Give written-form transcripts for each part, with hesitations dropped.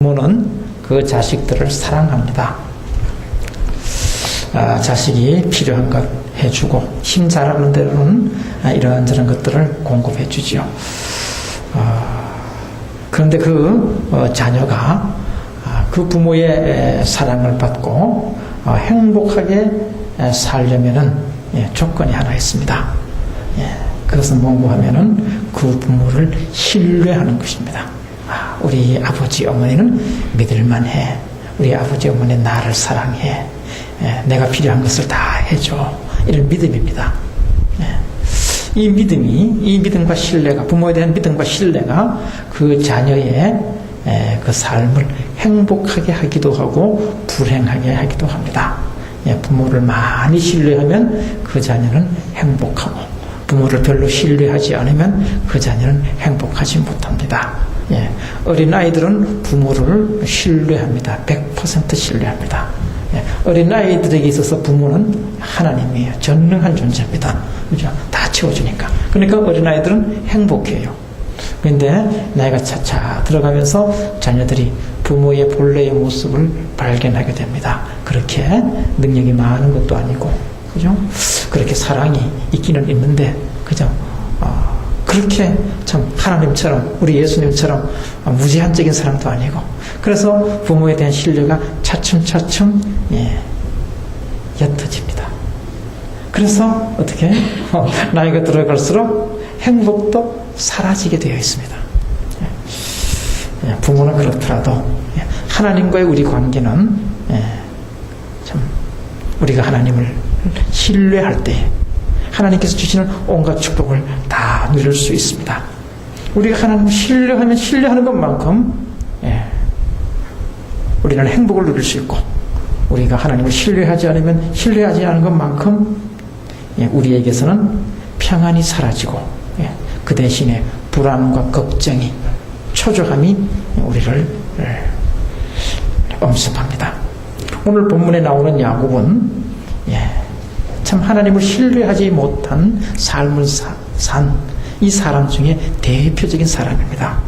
부모는 그 자식들을 사랑합니다. 자식이 필요한 것 해주고 힘 잘하는 대로는 이러한저런 것들을 공급해 주지요. 그런데 그 자녀가 그 부모의 사랑을 받고 행복하게 살려면은 조건이 하나 있습니다. 그것은 뭔가 하면은 그 부모를 신뢰하는 것입니다. 우리 아버지 어머니는 믿을만해. 우리 아버지 어머니 나를 사랑해. 내가 필요한 것을 다 해줘. 이런 믿음입니다. 이 믿음과 신뢰가, 부모에 대한 믿음과 신뢰가 그 자녀의 그 삶을 행복하게 하기도 하고 불행하게 하기도 합니다. 부모를 많이 신뢰하면 그 자녀는 행복하고, 부모를 별로 신뢰하지 않으면 그 자녀는 행복하지 못합니다. 어린아이들은 부모를 신뢰합니다. 100% 신뢰합니다. 어린아이들에게 있어서 부모는 하나님이에요. 전능한 존재입니다. 그죠? 다 채워주니까. 그러니까 어린아이들은 행복해요. 그런데 나이가 차차 들어가면서 자녀들이 부모의 본래의 모습을 발견하게 됩니다. 그렇게 능력이 많은 것도 아니고, 그죠? 그렇게 사랑이 있기는 있는데, 그죠? 그렇게 참 하나님처럼, 우리 예수님처럼 무제한적인 사랑도 아니고, 그래서 부모에 대한 신뢰가 차츰차츰 옅어집니다. 그래서 어떻게 나이가 들어갈수록 행복도 사라지게 되어 있습니다. 부모는 그렇더라도 하나님과의 우리 관계는 참 우리가 하나님을 신뢰할 때 하나님께서 주시는 온갖 축복을 다 누릴 수 있습니다. 우리가 하나님을 신뢰하면 신뢰하는 것만큼 우리는 행복을 누릴 수 있고, 우리가 하나님을 신뢰하지 않으면 신뢰하지 않은 것만큼 우리에게서는 평안이 사라지고, 그 대신에 불안과 걱정이, 초조함이 우리를 엄습합니다. 오늘 본문에 나오는 야곱은 참 하나님을 신뢰하지 못한 삶을 산 이 사람 중에 대표적인 사람입니다.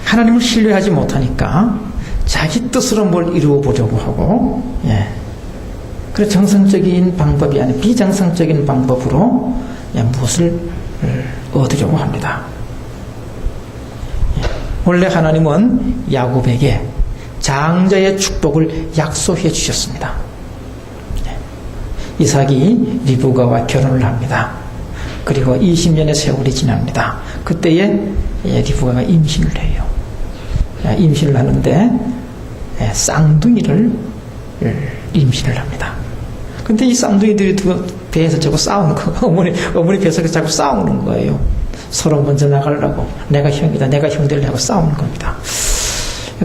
하나님을 신뢰하지 못하니까 자기 뜻으로 뭘 이루어 보려고 하고, 그래서 정상적인 방법이 아닌 비정상적인 방법으로 무엇을 얻으려고 합니다. 원래 하나님은 야곱에게 장자의 축복을 약속해 주셨습니다. 이삭이 리브가와 결혼을 합니다. 그리고 20년의 세월이 지납니다. 그때에 리브가가 임신을 해요. 임신을 하는데 쌍둥이를 임신을 합니다. 근데 이 쌍둥이들이 배에서 자꾸 싸우는 거예요. 어머니 뱃속에서 자꾸 싸우는 거예요. 서로 먼저 나가려고, 내가 형이다, 내가 형들을 하고 싸우는 겁니다.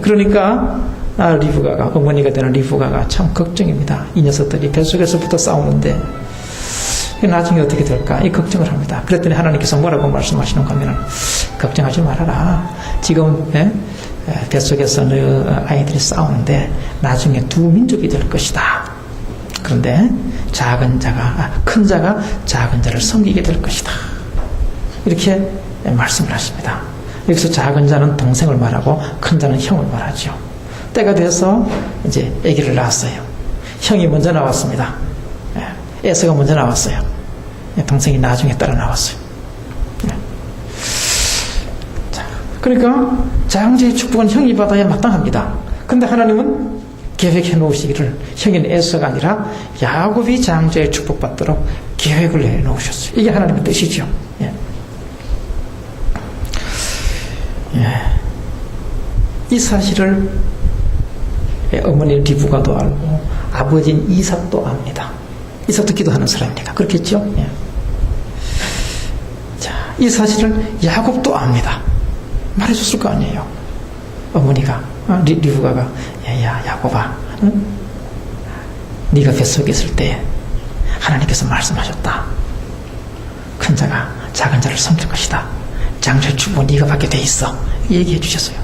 그러니까 리브가가, 어머니가 되는 리브가가 참 걱정입니다. 이 녀석들이 뱃속에서부터 싸우는데 나중에 어떻게 될까? 이 걱정을 합니다. 그랬더니 하나님께서 뭐라고 말씀하시는 가 하면, 걱정하지 말아라. 지금 뱃속에서 아이들이 싸우는데 나중에 두 민족이 될 것이다. 그런데 큰 자가 작은 자를 섬기게 될 것이다. 이렇게 말씀을 하십니다. 여기서 작은 자는 동생을 말하고 큰 자는 형을 말하죠. 때가 돼서 이제 아기를 낳았어요. 형이 먼저 나왔습니다. 에서가 먼저 나왔어요. 동생이 나중에 따라 나왔어요. 자, 그러니까 장자의 축복은 형이 받아야 마땅합니다. 근데 하나님은 계획해 놓으시기를, 형인 에서가 아니라 야곱이 장자의 축복받도록 계획을 해 놓으셨어요. 이게 하나님의 뜻이죠. 이 사실을 어머니 리브가도 알고 아버지인 이삭도 압니다. 이삭도 기도하는 사람이니까 그렇겠죠. 자, 이 사실을 야곱도 압니다. 말해줬을 거 아니에요. 어머니가, 리브가가, 야 야곱아, 응? 네가 뱃속에 있을 때 하나님께서 말씀하셨다. 큰 자가 작은 자를 섬길 것이다. 장자의 축복은 네가 받게 돼 있어. 얘기해 주셨어요.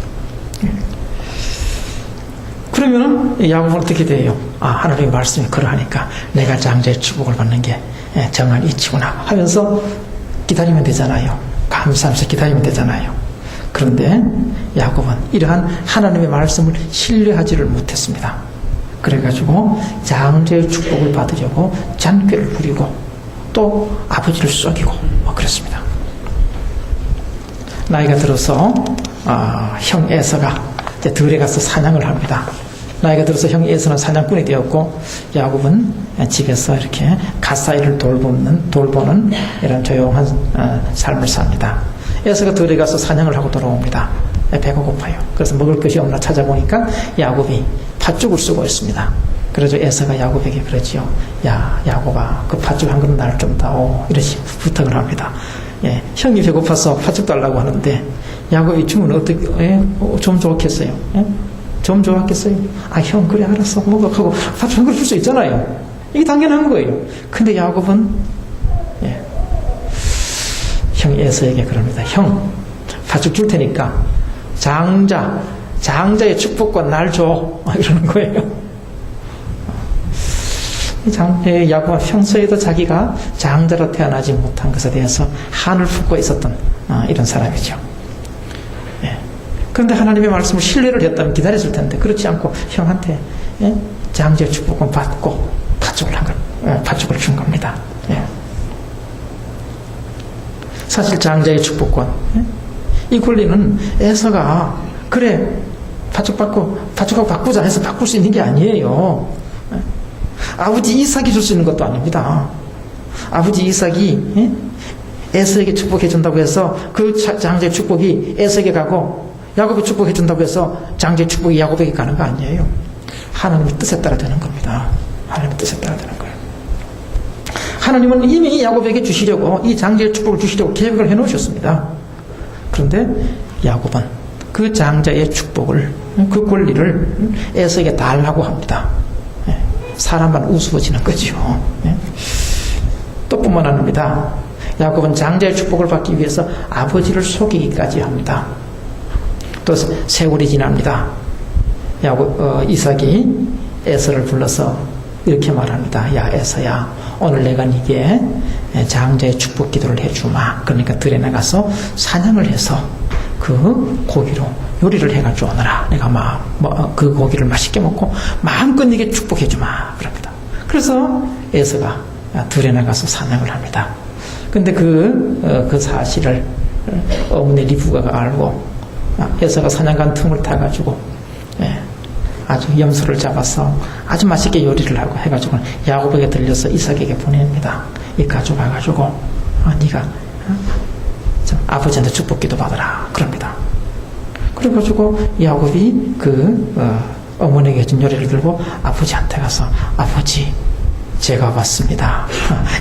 그러면 야곱은 어떻게 돼요? 하나님의 말씀이 그러하니까 내가 장자의 축복을 받는 게 정한 이치구나 하면서 기다리면 되잖아요. 감사하면서 기다리면 되잖아요. 그런데 야곱은 이러한 하나님의 말씀을 신뢰하지를 못했습니다. 그래가지고 장자의 축복을 받으려고 잔꾀를 부리고 또 아버지를 속이고 그랬습니다. 나이가 들어서 형 에서가 이제 들에 가서 사냥을 합니다. 나이가 들어서 형 에서는 사냥꾼이 되었고 야곱은 집에서 이렇게 갓사이를 돌보는 이런 조용한 삶을 삽니다. 에서가 들에 가서 사냥을 하고 돌아옵니다. 배가 고파요. 그래서 먹을 것이 없나 찾아보니까 야곱이 팥죽을 쓰고 있습니다. 그래서 에서가 야곱에게 그러지요. 야, 야곱아, 그 팥죽 한 그릇 날 좀 다오. 이렇게 부탁을 합니다. 예, 형이 배고파서 팥죽 달라고 하는데 야곱이 주면 어떻게 좀 좋겠어요? 예? 좀 좋았겠어요? 형 그래 알았어 먹어 하고 팥죽 한 그릇 줄 수 있잖아요. 이게 당연한 거예요. 근데 야곱은 형 에서에게 그럽니다. 형 팥죽 줄 테니까 장자의 축복과 날 줘. 이러는 거예요. 야곱은 평소에도 자기가 장자로 태어나지 못한 것에 대해서 한을 품고 있었던 이런 사람이죠. 그런데 하나님의 말씀을 신뢰를 했다면 기다렸을 텐데 그렇지 않고 형한테 장자의 축복은 받고 팥죽을 준 겁니다. 사실 장자의 축복권 이 권리는 에서가 그래 팥죽하고 바꾸자 해서 바꿀 수 있는 게 아니에요. 아버지 이삭이 줄 수 있는 것도 아닙니다. 아버지 이삭이 에서에게 축복해 준다고 해서 그 장자의 축복이 에서에게 가고 야곱이 축복해 준다고 해서 장자의 축복이 야곱에게 가는 거 아니에요. 하나님의 뜻에 따라 되는 겁니다. 하나님의 뜻에 따라 되는 거예요. 하나님은 이미 야곱에게 주시려고 이 장자의 축복을 주시려고 계획을 해놓으셨습니다. 그런데 야곱은 그 장자의 축복을 그 권리를 에서에게 달라고 합니다. 사람만 우스워지는 거죠. 또 뿐만 아닙니다. 야곱은 장자의 축복을 받기 위해서 아버지를 속이기까지 합니다. 또 세월이 지납니다. 이삭이 에서를 불러서 이렇게 말합니다. 야 에서야 오늘 내가 네게 장자의 축복 기도를 해주마. 그러니까 들에 나가서 사냥을 해서 그 고기로 요리를 해가지고 오너라. 내가 그 고기를 맛있게 먹고 마음껏 네게 축복해주마. 그럽니다. 그래서 에서가 들에 나가서 사냥을 합니다. 근데 그 사실을 어머니 리브가가 알고 에서가 사냥 간 틈을 타가지고 아주 염소를 잡아서 아주 맛있게 요리를 하고 해가지고 야곱에게 들려서 이삭에게 보냅니다. 이 가지고 가가지고 네가 아버지한테 축복기도 받아라. 그럽니다. 그래가지고 야곱이 어머니에게 해준 요리를 들고 아버지한테 가서 아버지 제가 왔습니다.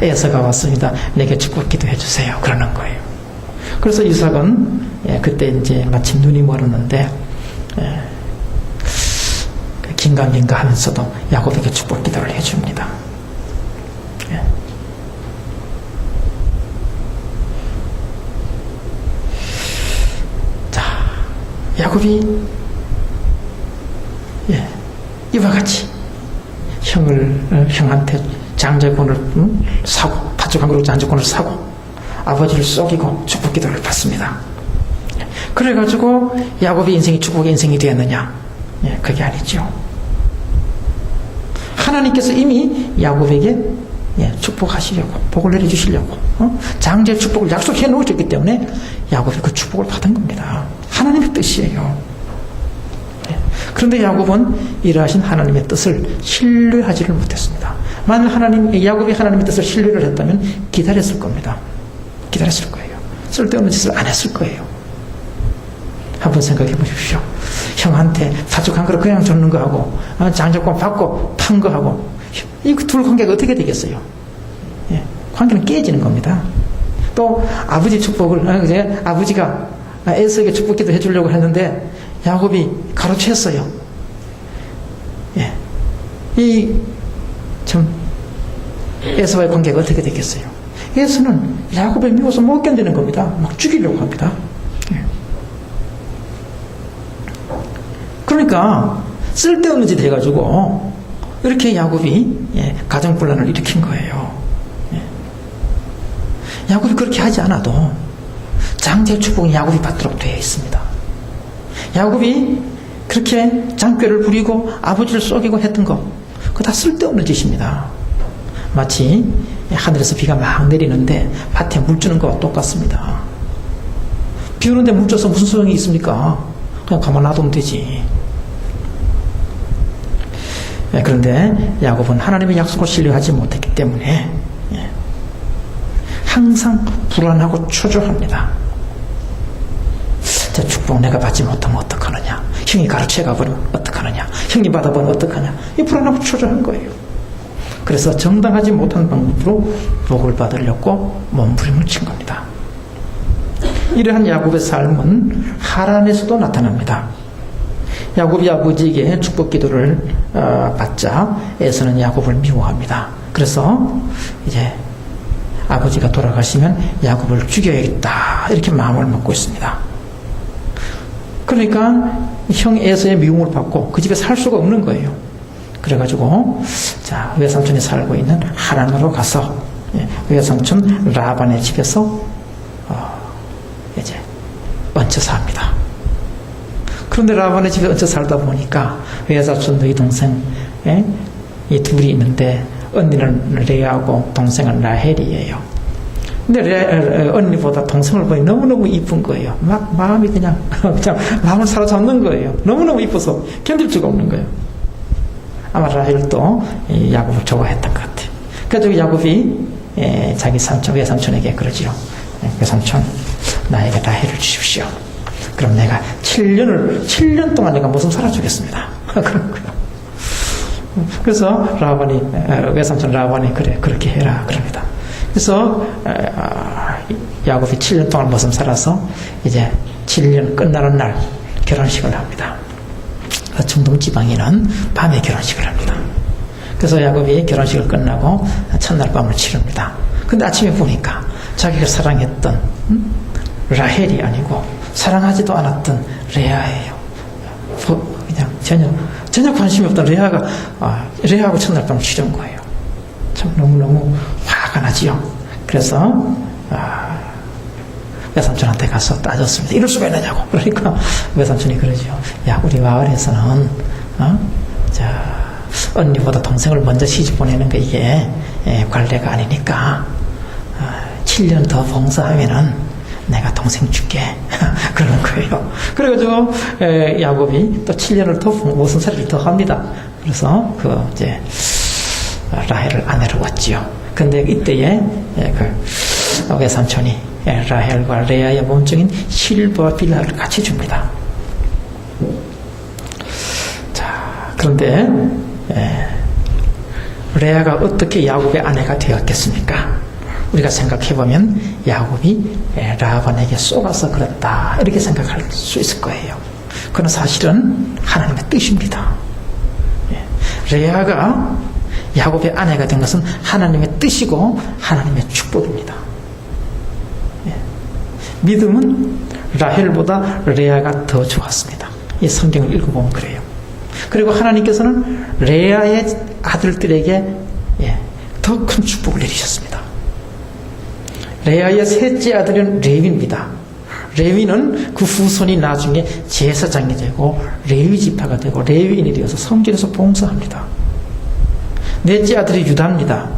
에서가 왔습니다. 내게 축복기도 해주세요. 그러는 거예요. 그래서 이삭은 그때 이제 마침 눈이 멀었는데 긴가민가 하면서도 야곱에게 축복기도를 해줍니다. 야곱이 이와 같이 형한테 장자권을 사고 팥죽 한 그릇 장자권을 사고 아버지를 속이고 축복기도를 받습니다. 그래가지고 야곱의 인생이 축복의 인생이 되었느냐? 그게 아니죠. 하나님께서 이미 야곱에게 축복하시려고 복을 내려주시려고 장자의 축복을 약속해 놓으셨기 때문에 야곱이 그 축복을 받은 겁니다. 하나님의 뜻이에요. 그런데 야곱은 이러하신 하나님의 뜻을 신뢰하지를 못했습니다. 만일 야곱이 하나님의 뜻을 신뢰를 했다면 기다렸을 겁니다. 기다렸을 거예요. 쓸데없는 짓을 안 했을 거예요. 한번 생각해 보십시오. 형한테 팥죽 한 그릇 그냥 줬는 거하고 장자권 받고 판 거하고 이 둘 관계가 어떻게 되겠어요? 관계는 깨지는 겁니다. 또 아버지 축복을 아버지가 에서에게 축복기도 해주려고 했는데 야곱이 가로챘어요. 에서와의 관계가 어떻게 되겠어요? 에서는 야곱을 미워서 못 견디는 겁니다. 막 죽이려고 합니다. 그러니까 쓸데없는 짓 해가지고 이렇게 야곱이 가정분란을 일으킨 거예요. 야곱이 그렇게 하지 않아도 장자의 축복은 야곱이 받도록 되어 있습니다. 야곱이 그렇게 장꾀를 부리고 아버지를 속이고 했던 거, 그거 다 쓸데없는 짓입니다. 마치 하늘에서 비가 막 내리는데 밭에 물 주는 거와 똑같습니다. 비 오는데 물 줘서 무슨 소용이 있습니까? 그냥 가만 놔두면 되지. 그런데 야곱은 하나님의 약속을 신뢰하지 못했기 때문에 항상 불안하고 초조합니다. 저 축복 내가 받지 못하면 어떡하느냐, 형이 가르쳐가버리면 어떡하느냐, 형이 받아보면 어떡하냐, 이 불안하고 초조한 거예요. 그래서 정당하지 못한 방법으로 복을 받으려고 몸부림을 친 겁니다. 이러한 야곱의 삶은 하란에서도 나타납니다. 야곱이 아버지에게 축복 기도를 받자 에서는 야곱을 미워합니다. 그래서 이제 아버지가 돌아가시면 야곱을 죽여야겠다, 이렇게 마음을 먹고 있습니다. 그러니까 형 에서의 미움을 받고 그 집에 살 수가 없는 거예요. 그래가지고 자, 외삼촌이 살고 있는 하란으로 가서 외삼촌 라반의 집에서 이제 얹혀 삽니다. 그런데 라반의 집에 얹혀 살다 보니까 외삼촌 너희 동생 이 둘이 있는데 언니는 레아하고 동생은 라헬이에요. 근데 언니보다 동생을 보니 너무너무 이쁜 거예요. 막 마음이 그냥 마음을 사로잡는 거예요. 너무너무 이뻐서 견딜 수가 없는 거예요. 아마 라헬도 야곱을 좋아했던 것 같아요. 그래서 야곱이 자기 삼촌, 외삼촌에게 그러지요. 외삼촌, 나에게 라헬을 주십시오. 그럼 내가 7년 동안 내가 모습 살아주겠습니다. 그런 거예요. 그래서 외삼촌 라반이 그래, 그렇게 해라, 그럽니다. 그래서 야곱이 7년 동안 모습 살아서 이제 7년 끝나는 날 결혼식을 합니다. 중동 지방에는 밤에 결혼식을 합니다. 그래서 야곱이 결혼식을 끝나고 첫날 밤을 치릅니다. 근데 아침에 보니까 자기가 사랑했던 라헬이 아니고 사랑하지도 않았던 레아예요. 그냥 전혀 관심이 없던 레아하고 첫날 밤을 치른 거예요. 참 너무너무 화가 나지요. 그래서 외삼촌한테 가서 따졌습니다. 이럴 수가 있느냐고. 그러니까 외삼촌이 그러죠. 야, 우리 마을에서는 언니보다 동생을 먼저 시집 보내는 거 이게 관례가 아니니까 7년 더 봉사하면은 내가 동생 줄게. 그러는 거예요. 그래가지고 야곱이 또 7년을 더 모순 살이를 더 합니다. 그래서 이제 라헬을 아내로 왔지요. 근데 이때에 외삼촌이 라헬과 레아의 몸종인 실버와 빌라를 같이 줍니다. 자, 그런데 레아가 어떻게 야곱의 아내가 되었겠습니까? 우리가 생각해보면 야곱이 라반에게 쏘가서 그랬다, 이렇게 생각할 수 있을 거예요. 그건 사실은 하나님의 뜻입니다. 레아가 야곱의 아내가 된 것은 하나님의 뜻이고 하나님의 축복입니다. 믿음은 라헬보다 레아가 더 좋았습니다. 이 성경을 읽어보면 그래요. 그리고 하나님께서는 레아의 아들들에게 더 큰 축복을 내리셨습니다. 레아의 셋째 아들은 레위입니다. 레위는 그 후손이 나중에 제사장이 되고 레위 지파가 되고 레위인이 되어서 성전에서 봉사합니다. 넷째 아들이 유다입니다.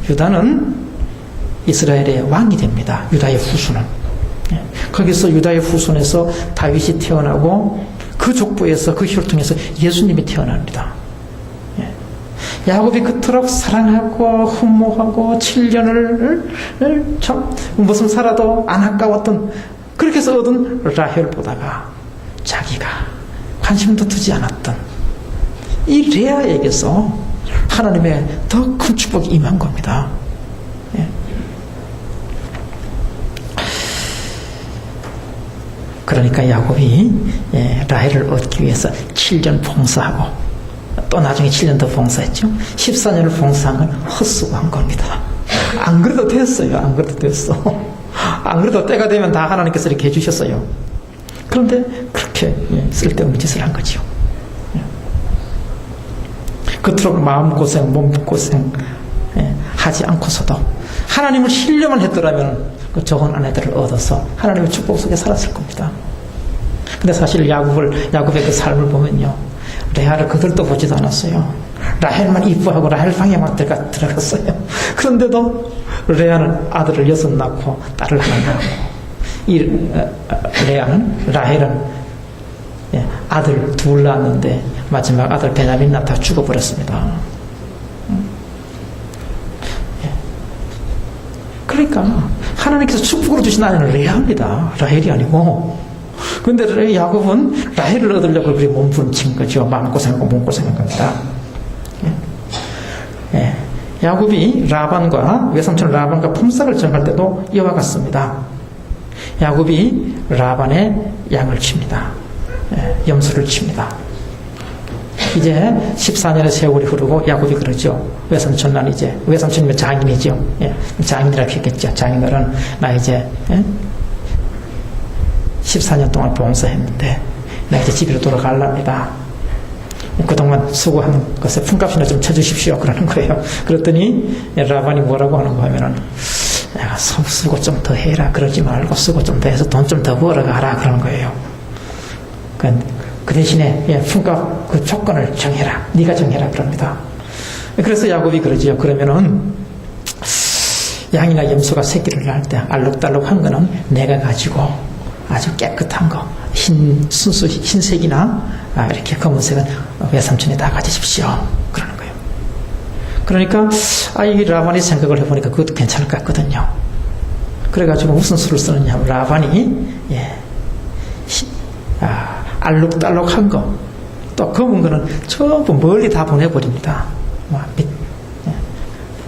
유다는 이스라엘의 왕이 됩니다. 유다의 후손은. 거기서 유다의 후손에서 다윗이 태어나고 그 족보에서 그 혈통에서 예수님이 태어납니다. 야곱이 그토록 사랑하고 흠모하고 7년을 참 무슨 살아도 안 아까웠던, 그렇게 해서 얻은 라헬보다가 자기가 관심도 두지 않았던 이 레아에게서 하나님의 더 큰 축복이 임한 겁니다. 그러니까 야곱이 라헬을 얻기 위해서 7년 봉사하고 또 나중에 7년 더 봉사했죠. 14년을 봉사한 건 헛수고한 겁니다. 안 그래도 됐어요. 안 그래도 됐어. 안 그래도 때가 되면 다 하나님께서 이렇게 해주셨어요. 그런데 그렇게 쓸데없는 짓을 한 거죠. 그토록 마음고생, 몸고생 하지 않고서도 하나님을 신뢰만 했더라면 그 좋은 아내들을 얻어서 하나님의 축복 속에 살았을 겁니다. 근데 사실 야곱의 그 삶을 보면요, 레아를 그들도 보지도 않았어요. 라헬만 이뻐하고 라헬 방에만 들어갔어요. 그런데도 레아는 아들을 6 낳고 딸을 하나 낳고, 라헬은 아들 2 낳았는데 마지막 아들 베냐민 낳다 죽어버렸습니다. 그러니까 하나님께서 축복으로 주신 아이는 레아입니다. 라헬이 아니고. 근데 야곱은 라헬을 얻으려고 그렇게 몸부림친 거죠. 마음고생하고 몸고생한 겁니다. 야곱이 외삼촌 라반과 품삯을 정할 때도 이와 같습니다. 야곱이 라반의 양을 칩니다. 염소를 칩니다. 이제 14년의 세월이 흐르고 야곱이 그러죠. 외삼촌이면 장인이죠. 장인이라고 했겠죠. 장인어른, 나 이제 14년 동안 봉사했는데 나 이제 집으로 돌아가려합니다. 그동안 수고한 것에 품값이나 좀 쳐주십시오. 그러는 거예요. 그랬더니 라반이 뭐라고 하는 거 하면은, 야, 수고 좀 더 해라. 그러지 말고 수고 좀 더 해서 돈 좀 더 벌어가라. 그러는 거예요. 그 대신에 품값 그 조건을 정해라. 네가 정해라. 그럽니다. 그래서 야곱이 그러지요. 그러면은 양이나 염소가 새끼를 낳을 때 알록달록한 거는 내가 가지고 아주 깨끗한 거, 흰색이나 이렇게 검은색은 외삼촌이 다 가지십시오. 그러는 거예요. 그러니까 이 라반이 생각을 해보니까 그것도 괜찮을 것 같거든요. 그래가지고 무슨 수를 쓰느냐 하면 라반이 알록달록한 거, 또 검은 거는 전부 멀리 다 보내버립니다.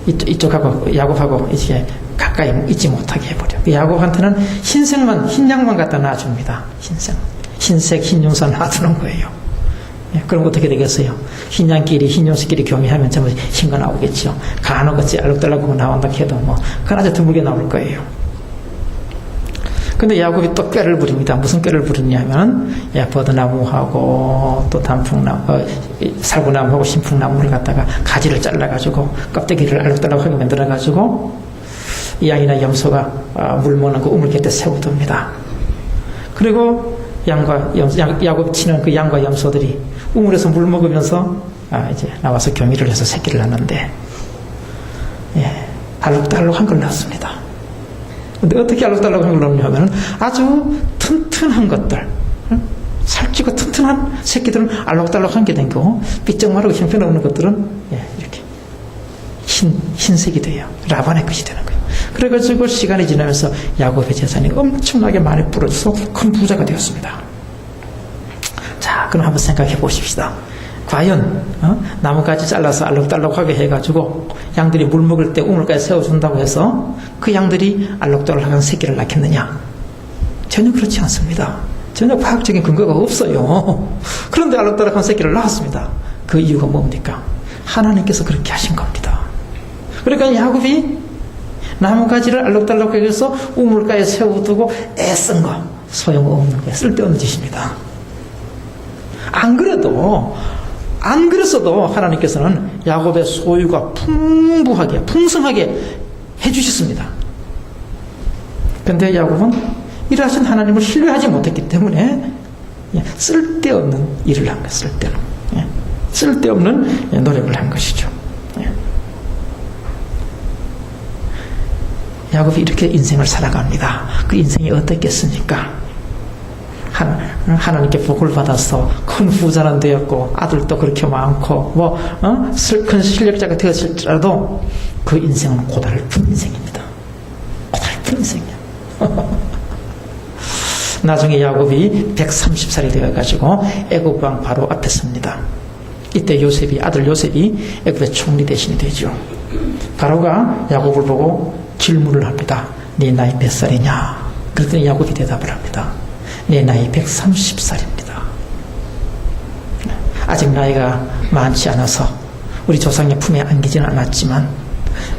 이쪽하고 야곱하고 이제 가까이 있지 못하게 해버려. 야곱한테는 흰 양만 갖다 놔줍니다. 흰색 흰 용사 놔두는 거예요. 그럼 어떻게 되겠어요? 흰 양끼리 흰 용사끼리 교미하면 전부 흰 거 나오겠죠. 간혹 어찌 알록달록하고 나온다 해도 그나마 드물게 나올 거예요. 근데 야곱이 또 꾀를 부립니다. 무슨 꾀를 부리냐면, 버드나무하고 또 살구나무하고 신풍나무를 갖다가 가지를 잘라가지고 껍데기를 알록달록하게 만들어가지고 이 양이나 염소가 물 먹는 그 우물 곁에 세워둡니다. 그리고 야곱 치는 그 양과 염소들이 우물에서 물 먹으면서 이제 나와서 교미를 해서 새끼를 낳는데, 알록달록한 걸 낳습니다. 근데 어떻게 알록달록한 걸 넣냐면 아주 튼튼한 것들, 살찌고 튼튼한 새끼들은 알록달록한 게 되고 삐쩍마르고 형편없는 것들은 이렇게 흰색이 돼요. 라반의 것이 되는 거예요. 그래가지고 시간이 지나면서 야곱의 재산이 엄청나게 많이 불어져서 큰 부자가 되었습니다. 자, 그럼 한번 생각해 보십시다. 과연 나무까지 잘라서 알록달록하게 해가지고 양들이 물 먹을 때 우물까지 세워준다고 해서 그 양들이 알록달록한 새끼를 낳겠느냐? 전혀 그렇지 않습니다. 전혀 과학적인 근거가 없어요. 그런데 알록달록한 새끼를 낳았습니다. 그 이유가 뭡니까? 하나님께서 그렇게 하신 겁니다. 그러니까 야곱이 나무가지를 알록달록하게 해서 우물가에 세워두고 애쓴 거, 소용없는 거, 쓸데없는 짓입니다. 안 그랬어도 하나님께서는 야곱의 소유가 풍부하게, 풍성하게 해주셨습니다. 그런데 야곱은 일하신 하나님을 신뢰하지 못했기 때문에 쓸데없는 일을 한 거예요. 쓸데없는 노력을 한 것이죠. 야곱이 이렇게 인생을 살아갑니다. 그 인생이 어떻겠습니까? 하나님께 복을 받아서 큰 부자는 되었고 아들도 그렇게 많고 큰 실력자가 되었을지라도 그 인생은 고달픈 인생입니다. 고달픈 인생이야. 나중에 야곱이 130살이 되어가지고 애굽 왕 바로 앞에 섭니다. 이때 아들 요셉이 애굽의 총리 대신이 되죠. 바로가 야곱을 보고 질문을 합니다. 네 나이 몇 살이냐? 그랬더니 야곱이 대답을 합니다. 내 나이 130살입니다. 아직 나이가 많지 않아서 우리 조상의 품에 안기지는 않았지만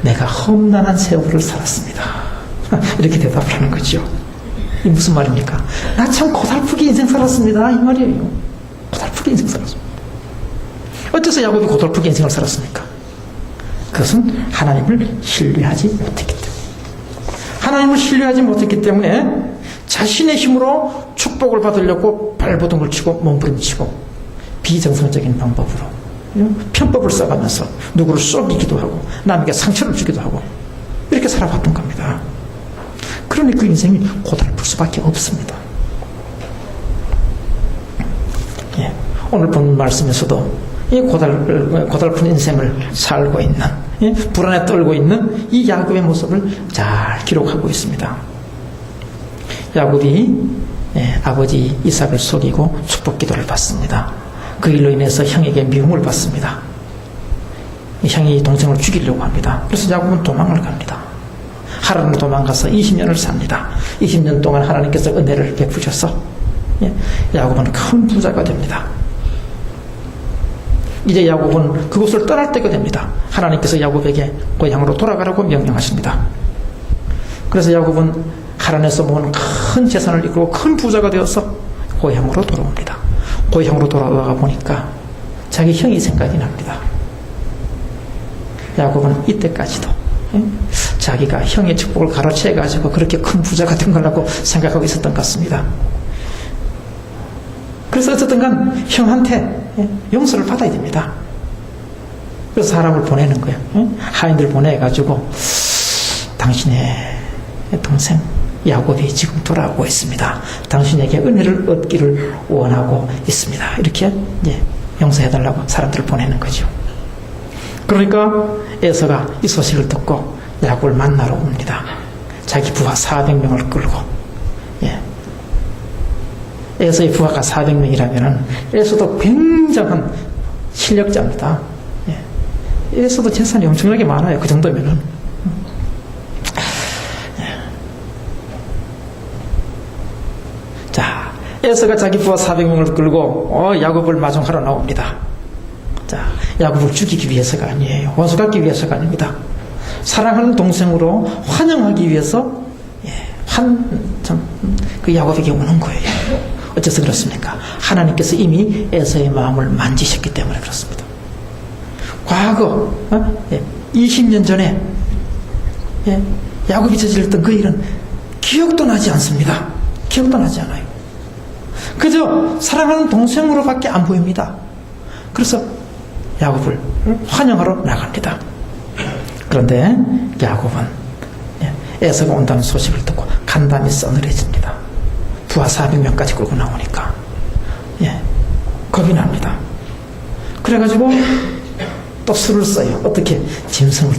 내가 험난한 세월을 살았습니다. 이렇게 대답을 하는 거죠. 이 무슨 말입니까? 나 참 고달프게 인생 살았습니다. 이 말이에요. 고달프게 인생 살았습니다. 어째서 야곱이 고달프게 인생을 살았습니까? 그것은 하나님을 신뢰하지 못했기 때문에. 하나님을 신뢰하지 못했기 때문에 자신의 힘으로 축복을 받으려고 발버둥을 치고 몸부림치고 비정상적인 방법으로 편법을 써가면서 누구를 쏘기도 하고 남에게 상처를 주기도 하고 이렇게 살아왔던 겁니다. 그러니 그 인생이 고달플 수밖에 없습니다. 예, 오늘 본 말씀에서도 이 고달픈 인생을 살고 있는, 예, 불안에 떨고 있는 이 야곱의 모습을 잘 기록하고 있습니다. 야곱이, 예, 아버지 이삭을 속이고 축복 기도를 받습니다. 그 일로 인해서 형에게 미움을 받습니다. 형이 동생을 죽이려고 합니다. 그래서 야곱은 도망을 갑니다. 하란으로 도망가서 20년을 삽니다. 20년 동안 하나님께서 은혜를 베푸셔서, 예, 야곱은 큰 부자가 됩니다. 이제 야곱은 그곳을 떠날 때가 됩니다. 하나님께서 야곱에게 고향으로 돌아가라고 명령하십니다. 그래서 야곱은 하란에서 모은 큰 재산을 이끌고 큰 부자가 되어서 고향으로 돌아옵니다. 고향으로 돌아가 보니까 자기 형이 생각이 납니다. 야곱은 이때까지도, 예? 자기가 형의 축복을 가로채가지고 그렇게 큰 부자가 된 거라고 생각하고 있었던 것 같습니다. 그래서 어쨌든 간 형한테, 예, 용서를 받아야 됩니다. 그래서 사람을 보내는 거예요. 예? 하인들 보내가지고 당신의 동생 야곱이 지금 돌아오고 있습니다. 당신에게 은혜를 얻기를 원하고 있습니다. 이렇게, 예, 용서해달라고 사람들을 보내는 거죠. 그러니까 에서가 이 소식을 듣고 야곱을 만나러 옵니다. 자기 부하 400명을 끌고. 예. 에서의 부하가 400명이라면 에서도 굉장한 실력자입니다. 예. 에서도 재산이 엄청나게 많아요. 그 정도면은. 예. 자, 에서가 자기 부하 400명을 끌고 야곱을 마중하러 나옵니다. 자, 야곱을 죽이기 위해서가 아니에요. 원수 갖기 위해서가 아닙니다. 사랑하는 동생으로 환영하기 위해서, 예, 그 야곱에게 오는 거예요. 어째서 그렇습니까? 하나님께서 이미 에서의 마음을 만지셨기 때문에 그렇습니다. 과거, 20년 전에, 예, 야곱이 저질렀던 그 일은 기억도 나지 않습니다. 기억도 나지 않아요. 그저 사랑하는 동생으로밖에 안 보입니다. 그래서 야곱을 환영하러 나갑니다. 그런데 야곱은, 예, 에서가 온다는 소식을 듣고 간담이 서늘해집니다. 부하 400명까지 끌고 나오니까, 예, 겁이 납니다. 그래가지고 또 수를 써요. 어떻게? 짐승을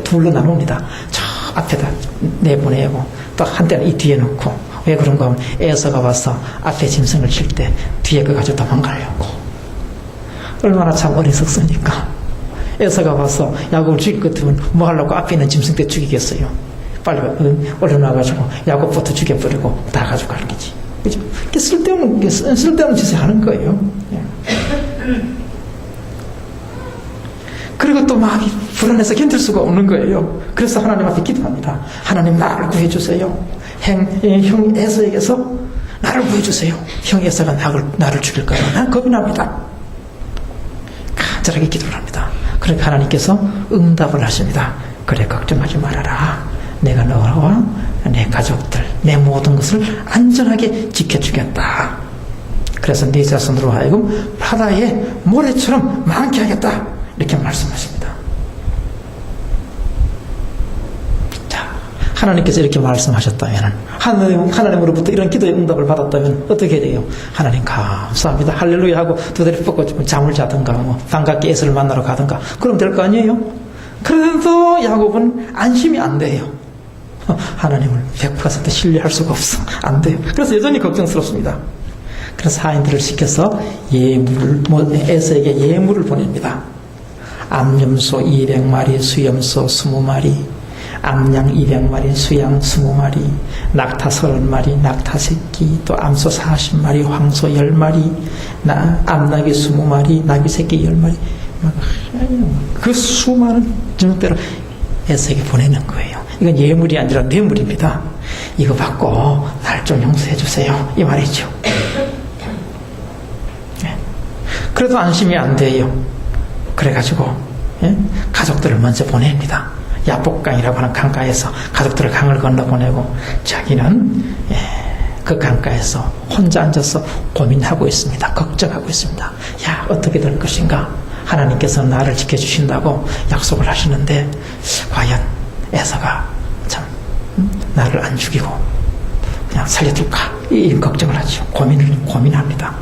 둘로 나눕니다. 저 앞에다 내보내고 또 한때는 이 뒤에 놓고. 왜 그런가 하면 에서가 와서 앞에 짐승을 칠 때 뒤에 거 가지고 도망가려고. 얼마나 참 어리석습니까? 에서가 와서 야곱을 죽일 것 같으면 뭐 하려고 앞에 있는 짐승 때 죽이겠어요? 빨리 얼른 와가지고 야곱부터 죽여버리고 다 가져갈 거지. 그죠? 쓸데없는 짓을 하는 거예요. 그리고 또 마음이 불안해서 견딜 수가 없는 거예요. 그래서 하나님 앞에 기도합니다. 하나님, 나를 구해주세요. 형 에서에게서 나를 구해주세요. 형 에서가 나를 죽일까요? 난 겁이 납니다. 간절하게 기도를 합니다. 그러니까 하나님께서 응답을 하십니다. 그래, 걱정하지 말아라. 내가 너와 내 가족들, 내 모든 것을 안전하게 지켜주겠다. 그래서 네 자손으로 하여금 바다의 모래처럼 많게 하겠다. 이렇게 말씀하십니다. 자, 하나님께서 이렇게 말씀하셨다면, 하나님으로부터 이런 기도의 응답을 받았다면 어떻게 돼요? 하나님 감사합니다, 할렐루야 하고 두 다리 뻗고 잠을 자든가 뭐 반갑게 에서를 만나러 가든가 그러면 될 거 아니에요? 그래도 야곱은 안심이 안 돼요. 하나님을 100% 신뢰할 수가 없어. 안 돼요. 그래서 여전히 걱정스럽습니다. 그래서 하인들을 시켜서 에서에게 예물을 보냅니다. 암염소 200마리, 수염소 20마리, 암양 200마리, 수양 20마리, 낙타 30마리, 낙타 새끼, 또 암소 40마리, 황소 10마리, 암나귀 20마리, 나귀 새끼 10마리. 그 수많은 증대로 에서에게 보내는 거예요. 이건 예물이 아니라 뇌물입니다. 이거 받고 날 좀 용서해 주세요, 이 말이죠. 그래도 안심이 안 돼요. 그래가지고, 예? 가족들을 먼저 보냅니다. 야복강이라고 하는 강가에서 가족들을 강을 건너 보내고 자기는, 예, 그 강가에서 혼자 앉아서 고민하고 있습니다. 걱정하고 있습니다. 야, 어떻게 될 것인가? 하나님께서 나를 지켜주신다고 약속을 하시는데 과연 에서가 참 나를 안 죽이고 그냥 살려둘까? 이 걱정을 하죠. 고민합니다.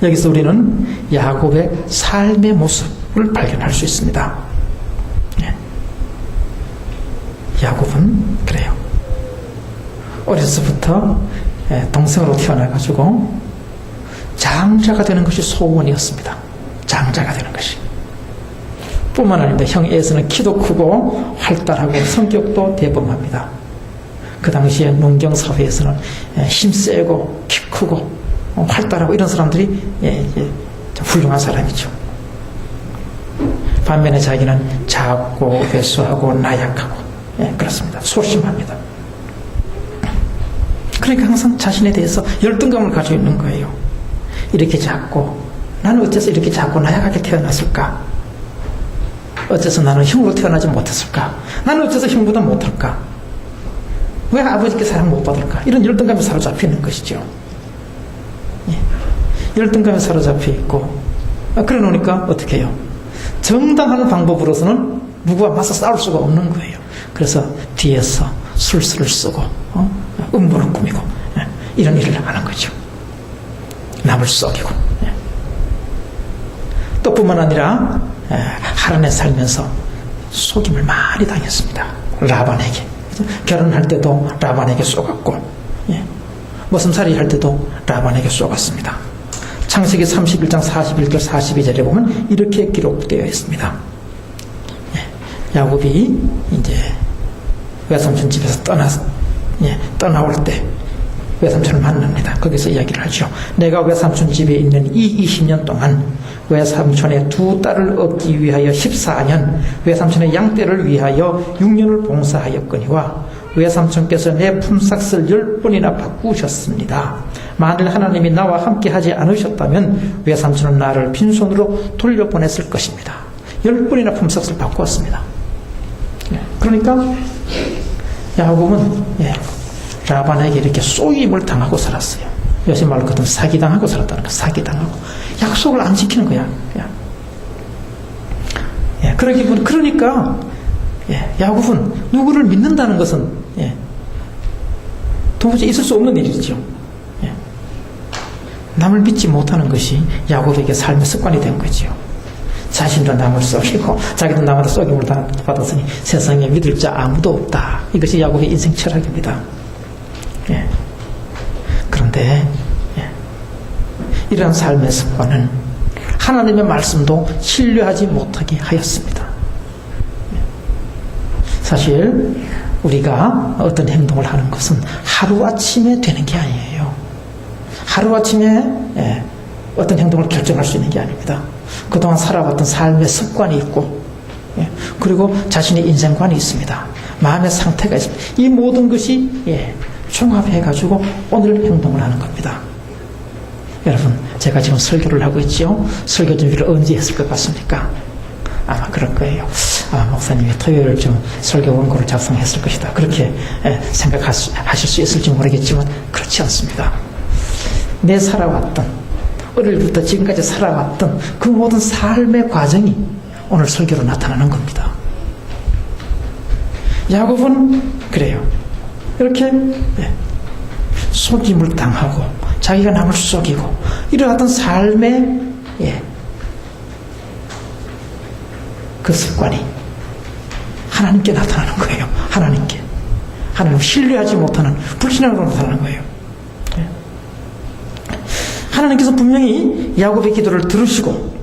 여기서 우리는 야곱의 삶의 모습을 발견할 수 있습니다. 야곱은 그래요. 어려서부터 동생으로 태어나가지고 장자가 되는 것이 소원이었습니다. 장자가 되는 것이. 뿐만 아니라 형 에서는 키도 크고 활달하고 성격도 대범합니다. 그 당시에 농경사회에서는 힘세고 키 크고 활달하고 이런 사람들이 좀 훌륭한 사람이죠. 반면에 자기는 작고 왜소하고 나약하고 그렇습니다. 소심합니다. 그러니까 항상 자신에 대해서 열등감을 가지고 있는 거예요. 이렇게 작고 나는 어째서 이렇게 작고 나약하게 태어났을까? 어째서 나는 형으로 태어나지 못했을까? 나는 어째서 형보다 못할까? 왜 아버지께 사랑 못 받을까? 이런 열등감에 사로잡혀 있는 것이죠. 열등감에 사로잡혀 있고 그래 놓으니까 어떻게 해요? 정당한 방법으로서는 누구와 맞서 싸울 수가 없는 거예요. 그래서 뒤에서 술수를 쓰고 음모를 꾸미고 이런 일을 하는 거죠. 남을 속이고 또 뿐만 아니라 하란에 살면서 속임을 많이 당했습니다. 라반에게 결혼할 때도 라반에게 쏘갔고 머슴살이 할 때도 라반에게 쏘갔습니다. 창세기 31장 41절 42절에 보면 이렇게 기록되어 있습니다. 야곱이 이제 외삼촌 집에서 떠나올 때 외삼촌을 만납니다. 거기서 이야기를 하죠. 내가 외삼촌 집에 있는 이 20년 동안 외삼촌의 두 딸을 얻기 위하여 14년, 외삼촌의 양떼를 위하여 6년을 봉사하였거니와 외삼촌께서 내 품삯을 10번이나 바꾸셨습니다. 만일 하나님이 나와 함께 하지 않으셨다면 외삼촌은 나를 빈손으로 돌려보냈을 것입니다. 10번이나 품삯을 바꾸었습니다. 그러니까 야곱은 라반에게 이렇게 쏘임을 당하고 살았어요. 요새 말로 그것은 사기당하고 살았다는 거야. 사기당하고 약속을 안 지키는 거야. 그러니까 야곱은 누구를 믿는다는 것은 도무지 있을 수 없는 일이죠. 남을 믿지 못하는 것이 야곱에게 삶의 습관이 된 거죠. 자신도 남을 쏘이고 자기도 남한테 쏘김을 받았으니 세상에 믿을 자 아무도 없다. 이것이 야곱의 인생 철학입니다. 그런데 이러한 삶의 습관은 하나님의 말씀도 신뢰하지 못하게 하였습니다. 사실 우리가 어떤 행동을 하는 것은 하루아침에 되는 게 아니에요. 하루아침에 어떤 행동을 결정할 수 있는 게 아닙니다. 그동안 살아왔던 삶의 습관이 있고 그리고 자신의 인생관이 있습니다. 마음의 상태가 있습니다. 이 모든 것이 종합해가지고 오늘 행동을 하는 겁니다. 여러분, 제가 지금 설교를 하고 있죠. 설교 준비를 언제 했을 것 같습니까? 아마 그럴 거예요. 목사님이 토요일 좀 설교 원고를 작성했을 것이다. 그렇게 생각하실 수 있을지 모르겠지만 그렇지 않습니다. 내 살아왔던 어릴부터 지금까지 살아왔던 그 모든 삶의 과정이 오늘 설교로 나타나는 겁니다. 야곱은 그래요. 이렇게 속임을 당하고 자기가 남을 속이고 이러한 삶의 그 습관이 하나님께 나타나는 거예요. 하나님을 신뢰하지 못하는 불신앙으로 나타나는 거예요. 하나님께서 분명히 야곱의 기도를 들으시고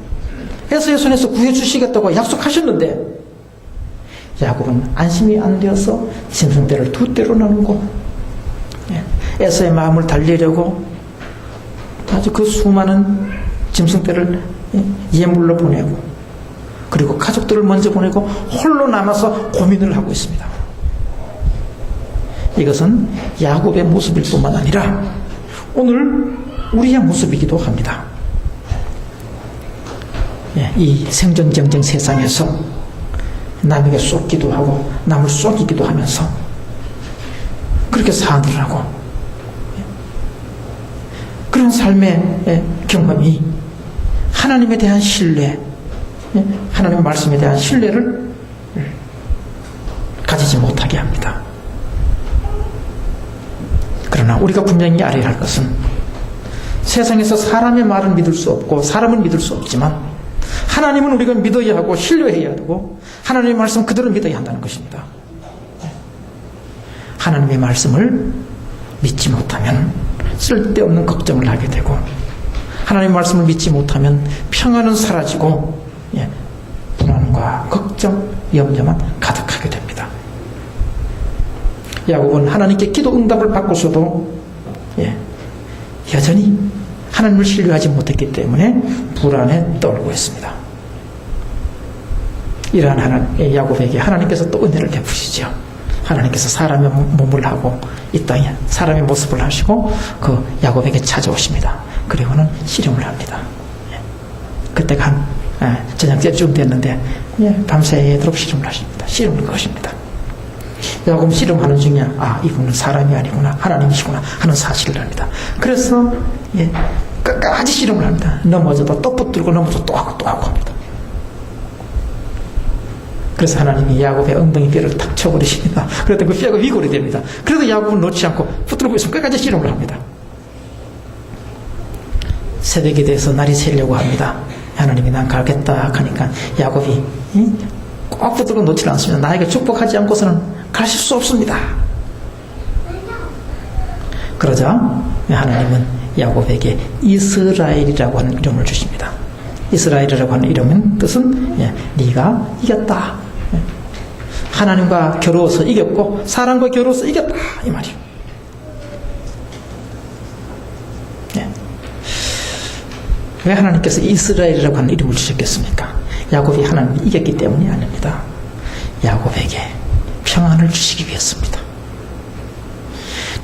에서의 손에서 구해주시겠다고 약속하셨는데 야곱은 안심이 안 되어서 짐승떼를 두 떼로 나누고 에서의 마음을 달래려고 아주 그 수많은 짐승떼를 예물로 보내고 그리고 가족들을 먼저 보내고 홀로 남아서 고민을 하고 있습니다. 이것은 야곱의 모습일 뿐만 아니라 오늘 우리의 모습이기도 합니다. 이 생존 경쟁 세상에서 남에게 쏟기도 하고 남을 속이기도 하면서 그렇게 사느라고 그런 삶의 경험이 하나님에 대한 신뢰, 하나님의 말씀에 대한 신뢰를 가지지 못하게 합니다. 그러나 우리가 분명히 알아야 할 것은 세상에서 사람의 말은 믿을 수 없고 사람은 믿을 수 없지만 하나님은 우리가 믿어야 하고 신뢰해야 하고 하나님의 말씀 그대로 믿어야 한다는 것입니다. 하나님의 말씀을 믿지 못하면 쓸데없는 걱정을 하게 되고 하나님의 말씀을 믿지 못하면 평안은 사라지고 불안과 걱정, 염려만 가득하게 됩니다. 야곱은 하나님께 기도 응답을 받고서도 여전히 하나님을 신뢰하지 못했기 때문에 불안에 떨고 있습니다. 이러한 야곱에게 하나님께서 또 은혜를 베푸시죠. 하나님께서 사람의 몸을 하고 이 땅에 사람의 모습을 하시고 그 야곱에게 찾아오십니다. 그리고는 씨름을 합니다. 그때가 한 저녁 때쯤 됐는데 밤새도록 씨름을 하십니다. 씨름을 것입니다. 야곱은 씨름하는 중에 이분은 사람이 아니구나 하나님이시구나 하는 사실을 합니다. 그래서 끝까지 씨름을 합니다. 넘어져도 또 붙들고 넘어져도 또 하고 합니다. 그래서 하나님이 야곱의 엉덩이 뼈를 탁 쳐버리십니다. 그랬더니 그 뼈가 위골이 됩니다. 그래도 야곱은 놓지 않고 붙들고 있으면 끝까지 씨름을 합니다. 새벽에 대해서 날이 새려고 합니다. 하나님이 난 가겠다 하니까 야곱이 꼭 붙들고 놓지 않습니다. 나에게 축복하지 않고서는 가실 수 없습니다. 그러자 하나님은 야곱에게 이스라엘이라고 하는 이름을 주십니다. 이스라엘이라고 하는 이름은 뜻은 네가 이겼다. 하나님과 겨루어서 이겼고 사람과 겨루어서 이겼다 이 말이에요. 왜 하나님께서 이스라엘이라고 하는 이름을 주셨겠습니까? 야곱이 하나님을 이겼기 때문이 아닙니다. 야곱에게 평안을 주시기 위해서입니다.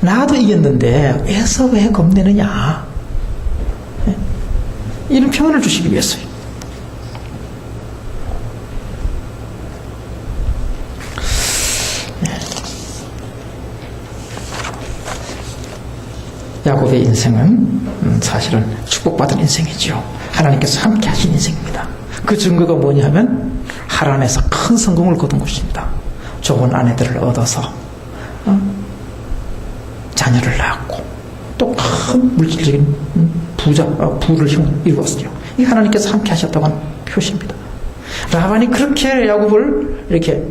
나도 이겼는데 에서 왜 겁내느냐? 이런 평안을 주시기 위해서요. 야곱의 인생은 사실은 축복받은 인생이죠. 하나님께서 함께 하신 인생입니다. 그 증거가 뭐냐면 하란에서 큰 성공을 거둔 것입니다. 좋은 아내들을 얻어서 자녀를 낳았고 또 큰 물질적인 부를 이루었죠. 이 하나님께서 함께 하셨다고 하는 표시입니다. 라반이 그렇게 야곱을 이렇게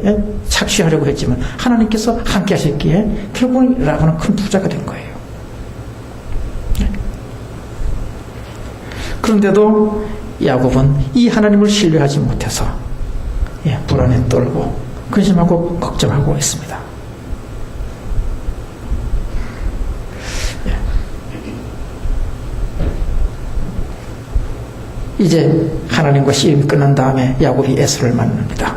착취하려고 했지만 하나님께서 함께 하셨기에 결국은 라반은 큰 부자가 된 거예요. 그런데도 야곱은 이 하나님을 신뢰하지 못해서 불안에 떨고 근심하고 걱정하고 있습니다. 이제 하나님과 씨름이 끝난 다음에 야곱이 에서를 만납니다.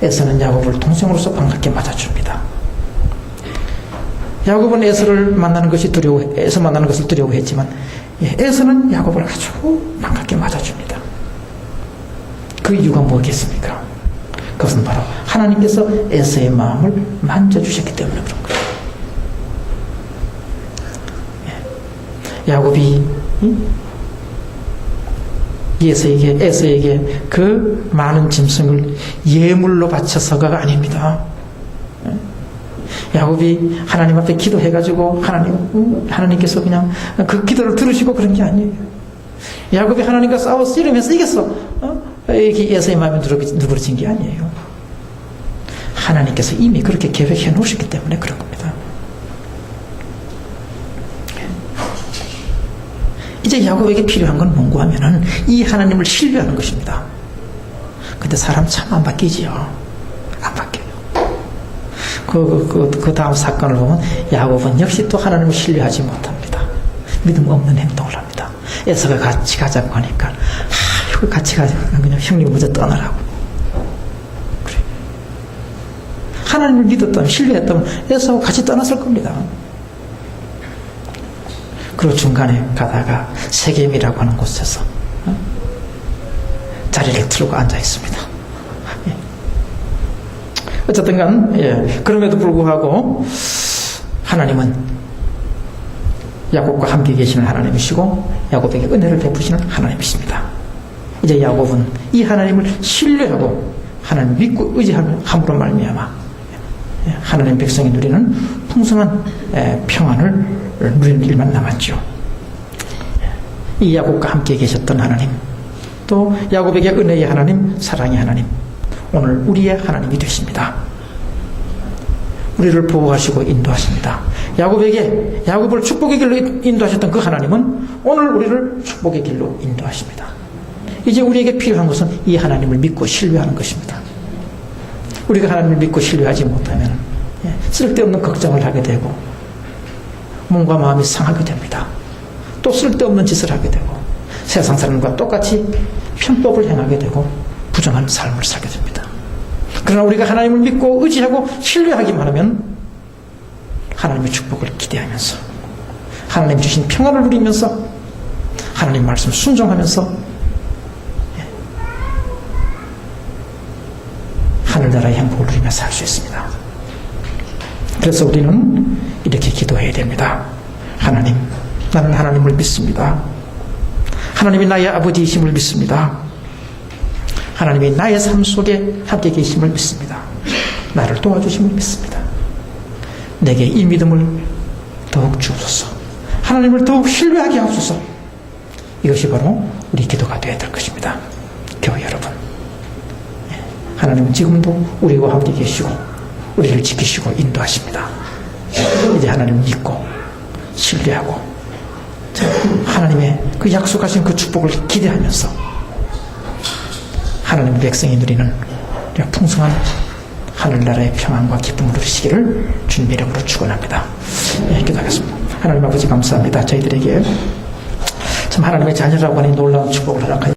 에서는 야곱을 동생으로서 반갑게 맞아줍니다. 야곱은 에서를 만나는 것이 에서 만나는 것을 두려워했지만 에서는 야곱을 아주 반갑게 맞아줍니다. 그 이유가 뭐겠습니까? 그것은 바로 하나님께서 에서의 마음을 만져주셨기 때문에 그런 거예요. 야곱이 에서에게 그 많은 짐승을 예물로 바쳐서가 아닙니다. 야곱이 하나님 앞에 기도해가지고 하나님께서 그냥 그 기도를 들으시고 그런 게 아니에요. 야곱이 하나님과 싸워 씨름해서 이겼어. 이게 에서의 마음에 누그러진 게 아니에요. 하나님께서 이미 그렇게 계획해 놓으셨기 때문에 그런 겁니다. 이제 야곱에게 필요한 건 뭔고 하면은 이 하나님을 신뢰하는 것입니다. 근데 사람 참 안 바뀌지요. 안 바뀌어요. 그 다음 사건을 보면 야곱은 역시 또 하나님을 신뢰하지 못합니다. 믿음 없는 행동을 합니다. 에서가 같이 가자고 하니까 이거 같이 가자. 그냥 형님 먼저 떠나라고. 그래. 하나님을 믿었다면 신뢰했다면 에서하고 같이 떠났을 겁니다. 그리고 중간에 가다가 세겜이라고 하는 곳에서 자리를 틀고 앉아 있습니다. 어쨌든 간 그럼에도 불구하고 하나님은 야곱과 함께 계시는 하나님이시고 야곱에게 은혜를 베푸시는 하나님이십니다. 이제 야곱은 이 하나님을 신뢰하고 하나님을 믿고 의지함으로 말미암아 하나님 백성이 누리는 풍성한 평안을 누리는 일만 남았죠. 이 야곱과 함께 계셨던 하나님, 또 야곱에게 은혜의 하나님, 사랑의 하나님, 오늘 우리의 하나님이 되십니다. 우리를 보호하시고 인도하십니다. 야곱을 축복의 길로 인도하셨던 그 하나님은 오늘 우리를 축복의 길로 인도하십니다. 이제 우리에게 필요한 것은 이 하나님을 믿고 신뢰하는 것입니다. 우리가 하나님을 믿고 신뢰하지 못하면 쓸데없는 걱정을 하게 되고 몸과 마음이 상하게 됩니다. 또 쓸데없는 짓을 하게 되고 세상 사람과 똑같이 편법을 행하게 되고 부정한 삶을 살게 됩니다. 그러나 우리가 하나님을 믿고 의지하고 신뢰하기만 하면 하나님의 축복을 기대하면서 하나님 주신 평안을 누리면서 하나님 말씀 순종하면서 하늘나라의 행복을 누리며 살 수 있습니다. 그래서 우리는 이렇게 기도해야 됩니다. 하나님, 나는 하나님을 믿습니다. 하나님이 나의 아버지이심을 믿습니다. 하나님이 나의 삶 속에 함께 계심을 믿습니다. 나를 도와주심을 믿습니다. 내게 이 믿음을 더욱 주옵소서. 하나님을 더욱 신뢰하게 하옵소서. 이것이 바로 우리 기도가 되어야 될 것입니다. 교회 여러분, 하나님은 지금도 우리와 함께 계시고 우리를 지키시고 인도하십니다. 이제 하나님을 믿고 신뢰하고 하나님의 그 약속하신 그 축복을 기대하면서 하나님의 백성이 누리는 풍성한 하늘나라의 평안과 기쁨을 누리시기를 주님의 이름으로 축원합니다. 기도하겠습니다. 하나님 아버지 감사합니다. 저희들에게 참 하나님의 자녀라고 하는 놀라운 축복을 허락하여